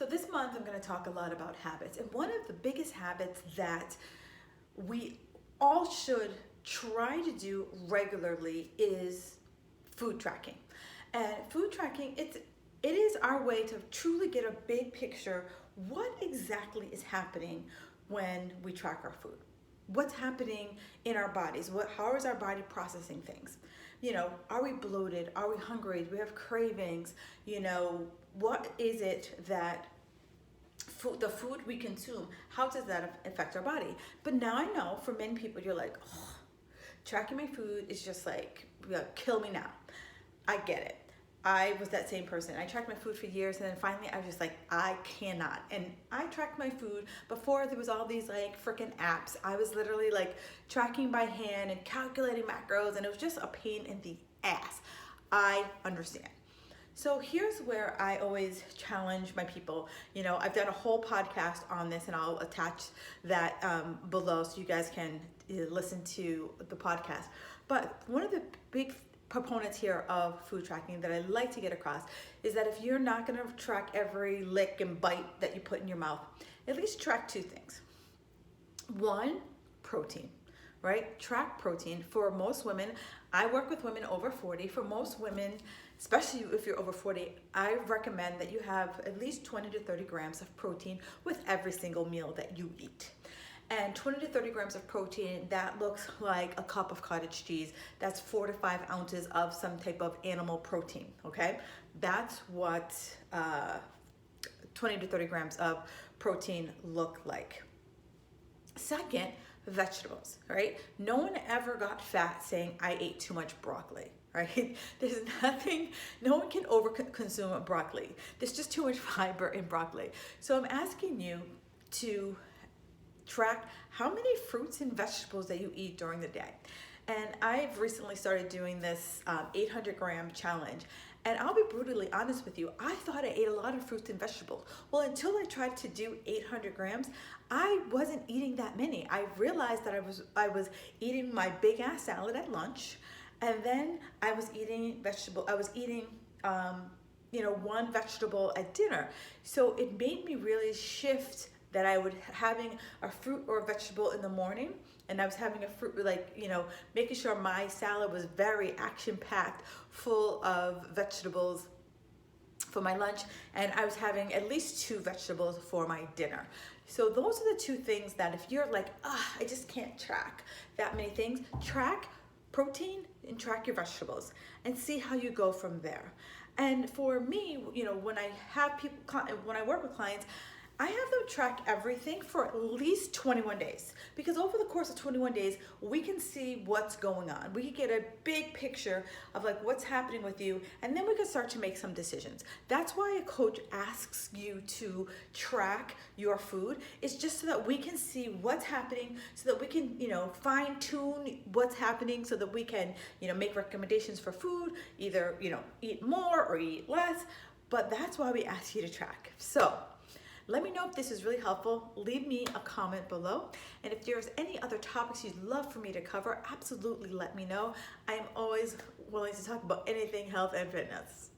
So this month I'm going to talk a lot about habits. And one of the biggest habits that we all should try to do regularly is food tracking. And food tracking, it is our way to truly get a big picture what exactly is happening when we track our food. What's happening in our bodies? How is our body processing things? Are we bloated? Are we hungry? Do we have cravings? What is it that the food we consume, how does that affect our body? But now I know for many people, you're like, oh, tracking my food is just like, kill me now. I get it. I was that same person. I tracked my food for years, and then finally I was just like, I cannot. And I tracked my food before there was all these like freaking apps. I was literally like tracking by hand and calculating macros, and it was just a pain in the ass. I understand. So here's where I always challenge my people. I've done a whole podcast on this, and I'll attach that below so you guys can listen to the podcast. But one of the big proponents here of food tracking that I like to get across is that if you're not going to track every lick and bite that you put in your mouth, at least track two things. One, protein, right? Track protein. For most women, I work with women over 40. For most women, especially if you're over 40, I recommend that you have at least 20 to 30 grams of protein with every single meal that you eat. And 20 to 30 grams of protein, that looks like a cup of cottage cheese. That's 4 to 5 ounces of some type of animal protein, okay? That's what 20 to 30 grams of protein look like. Second, vegetables, right? No one ever got fat saying, I ate too much broccoli, right? There's nothing, no one can over consume broccoli. There's just too much fiber in broccoli. So I'm asking you to track how many fruits and vegetables that you eat during the day. And I've recently started doing this 800 gram challenge. And I'll be brutally honest with you, I thought I ate a lot of fruits and vegetables. Well, until I tried to do 800 grams, I wasn't eating that many. I realized that I was eating my big ass salad at lunch, and then I was eating one vegetable at dinner. So it made me really shift that I would having a fruit or a vegetable in the morning, and I was having a fruit, making sure my salad was very action-packed, full of vegetables for my lunch, and I was having at least 2 vegetables for my dinner. So those are the 2 things that if you're like, I just can't track that many things, track protein and track your vegetables and see how you go from there. And for me, when I work with clients, I have them track everything for at least 21 days, because over the course of 21 days, we can see what's going on. We can get a big picture of like what's happening with you, and then we can start to make some decisions. That's why a coach asks you to track your food. It's just so that we can see what's happening, so that we can, fine tune what's happening, so that we can, make recommendations for food, either, eat more or eat less. But that's why we ask you to track. So let me know if this is really helpful. Leave me a comment below. And if there's any other topics you'd love for me to cover, absolutely let me know. I am always willing to talk about anything health and fitness.